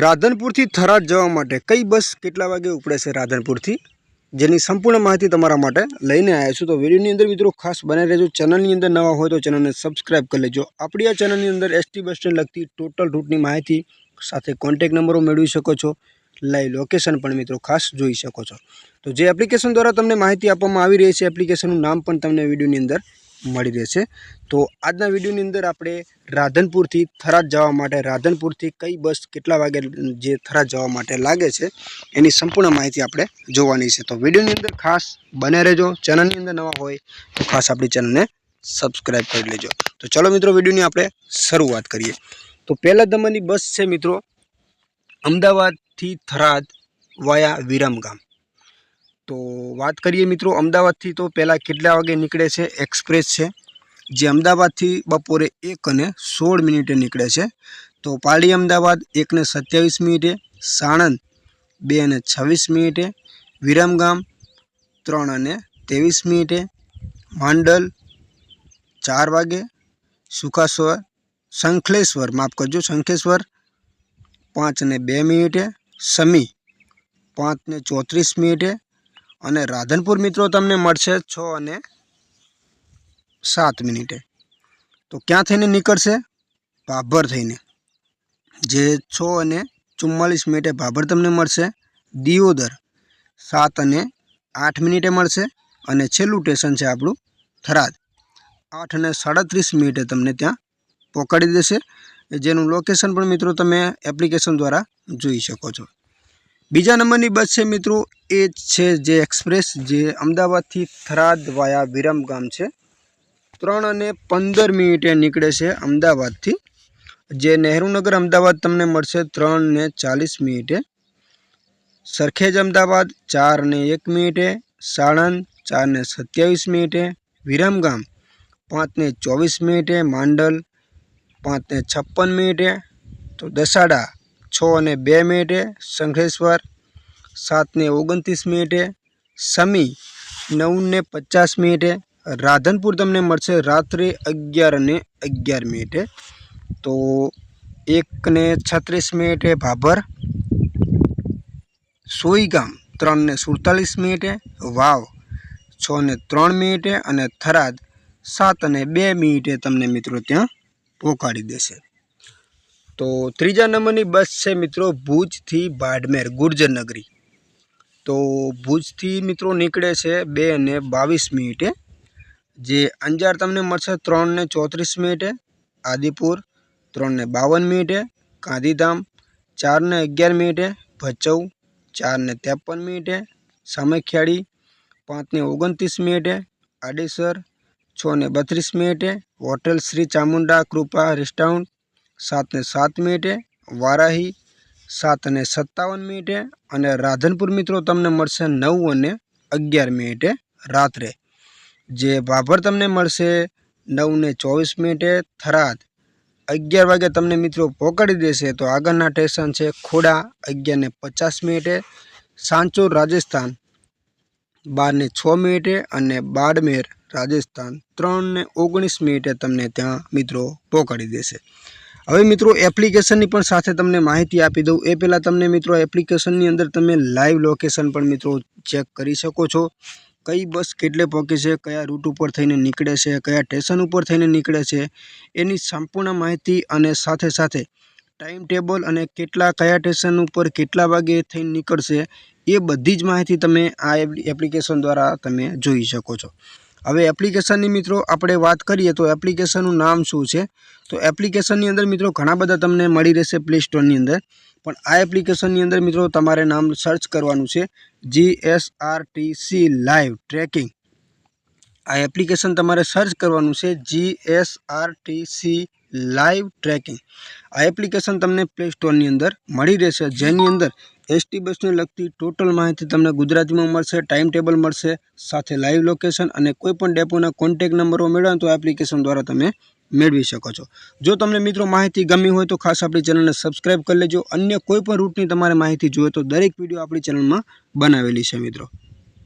રાધનપુરથી થરાદ જવા માટે કઈ બસ કેટલા વાગે ઉપડે છે રાધનપુરથી, જેની સંપૂર્ણ માહિતી તમારા માટે લઈને આવ્યા છું। તો વિડીયોની અંદર મિત્રો ખાસ બનાવી રહેજો। ચેનલની અંદર નવા હોય તો ચેનલને સબસ્ક્રાઈબ કરી લેજો। આપણી આ ચેનલની અંદર એસટી બસ સ્ટેન્ડ લગતી ટોટલ રૂટની માહિતી સાથે કોન્ટેક્ટ નંબરો મેળવી શકો છો, લાઈવ લોકેશન પણ મિત્રો ખાસ જોઈ શકો છો। તો જે એપ્લિકેશન દ્વારા તમને માહિતી આપવામાં આવી રહી છે, એપ્લિકેશનનું નામ પણ તમને વિડીયોની અંદર મળી રહેશે। તો આજના વિડીયોની અંદર આપણે રાધનપુરથી થરાદ જવા માટે રાધનપુરથી કઈ બસ કેટલા વાગે જે થરાદ જવા માટે લાગે છે એની સંપૂર્ણ માહિતી આપણે જોવાની છે। તો વિડીયોની અંદર ખાસ બને રહેજો। ચેનલની અંદર નવા હોય તો ખાસ આપણી ચેનલને સબસ્ક્રાઈબ કરી લેજો। તો ચલો મિત્રો વિડીયોની આપણે શરૂઆત કરીએ। તો પહેલા નંબરની બસ છે મિત્રો અમદાવાદથી થરાદ વાયા વિરમગામ। તો વાત કરીએ મિત્રો અમદાવાદથી તો પહેલાં કેટલા વાગે નીકળે છે એક્સપ્રેસ છે, જે અમદાવાદથી બપોરે 1:16 નીકળે છે। તો પાલડી અમદાવાદ 1:27, સાણંદ 2:26, વિરમગામ 3:23, માંડલ 4 વાગે, શંખલેશ્વર 5:02, સમી 5:34 અને રાધનપુર મિત્રો તમને મળશે 6:07। તો ક્યાં થઈને નીકળશે? ભાભર થઈને, જે 6:44 ભાભર તમને મળશે। દિયોદર 7:08 મળશે અને છેલ્લું સ્ટેશન છે આપણું થરાદ 8:37 તમને ત્યાં પહોંચાડી દેશે, જેનું લોકેશન પણ મિત્રો તમે એપ્લિકેશન દ્વારા જોઈ શકો છો। બીજા નંબરની બસ છે મિત્રો એ છે જે એક્સપ્રેસ, જે અમદાવાદથી થરાદ વાયા વિરમગામ છે। 3:15 નીકળે છે અમદાવાદથી, જે નહેરુનગર અમદાવાદ તમને મળશે 3:40, સરખેજ અમદાવાદ 4:01, સાણંદ 4:27, વિરમગામ 5:24, માંડલ 5:56, તો દસાડા 6:02, શંખેશ્વર 7:29, સમી 9:50, રાધનપુર તમને મળશે રાત્રે 11:11, તો 1:36, ભાભર, સોઈગામ 3:47, વાવ 6:03 અને થરાદ 7:02 તમને મિત્રો ત્યાં પહોંચાડી દેશે। તો ત્રીજા નંબરની બસ છે મિત્રો ભુજથી બાડમેર ગુર્જર નગરી। તો ભુજથી મિત્રો નીકળે છે 2:22, જે અંજાર તમને મળશે 3:34, આદિપુર 3:52, ગાંધીધામ 4:11, ભચાઉ 4:53, સામખિયાળી 5:29, આડેસર 6:32, હોટલ શ્રી ચામુંડા કૃપા રેસ્ટોરન્ટ 7:07, વારાહી 7:57 અને રાધનપુર મિત્રો તમને મળશે 9:11 રાત્રે, જે ભાભર તમને મળશે 9:24, થરાદ 11 વાગે તમને મિત્રો પહોંચાડી દેશે। તો આગળના સ્ટેશન છે ખોડા 11:50, સાંચોર રાજસ્થાન 12:06 અને બાડમેર રાજસ્થાન 3:19 તમને ત્યાં મિત્રો પહોંચાડી દેશે। હવે મિત્રો એપ્લિકેશનની પણ સાથે તમને માહિતી આપી દઉં એ પહેલાં તમને મિત્રો એપ્લિકેશનની અંદર તમે લાઈવ લોકેશન પણ મિત્રો ચેક કરી શકો છો। કઈ બસ કેટલે પહોંચે છે, કયા રૂટ ઉપર થઈને નીકળે છે, કયા સ્ટેશન ઉપર થઈને નીકળે છે, એની સંપૂર્ણ માહિતી અને સાથે સાથે ટાઈમ ટેબલ અને કયા સ્ટેશન ઉપર કેટલા વાગે થઈને નીકળશે એ બધી જ માહિતી તમે આ એપ્લિકેશન દ્વારા તમે જોઈ શકો છો। હવે એપ્લિકેશનની મિત્રો આપણે વાત કરીએ તો એપ્લિકેશનનું નામ શું છે? તો એપ્લિકેશનની અંદર મિત્રો ઘણા બધા તમને મળી રહેશે પ્લે સ્ટોરની અંદર, પણ આ એપ્લિકેશનની અંદર મિત્રો તમારે નામ સર્ચ કરવાનું છે GSRTC લાઈવ ટ્રેકિંગ। આ એપ્લિકેશન તમારે સર્ચ કરવાનું છે GSRTC લાઈવ ટ્રેકિંગ। આ એપ્લિકેશન તમને પ્લે સ્ટોરની અંદર મળી રહેશે, જેની અંદર એસટી બસને લગતી ટોટલ માહિતી તમને ગુજરાતીમાં મળશે, ટાઈમ ટેબલ મળશે, સાથે લાઈવ લોકેશન અને કોઈપણ ડેપોના કોન્ટેક્ટ નંબરો મેળવો તો એપ્લિકેશન દ્વારા તમે મેળવી શકો છો। જો તમને મિત્રો માહિતી ગમી હોય તો ખાસ આપણી ચેનલને સબસ્ક્રાઈબ કરી લેજો। અન્ય કોઈપણ રૂટની તમારે માહિતી જોઈએ તો દરેક વિડીયો આપણી ચેનલમાં બનાવેલી છે મિત્રો।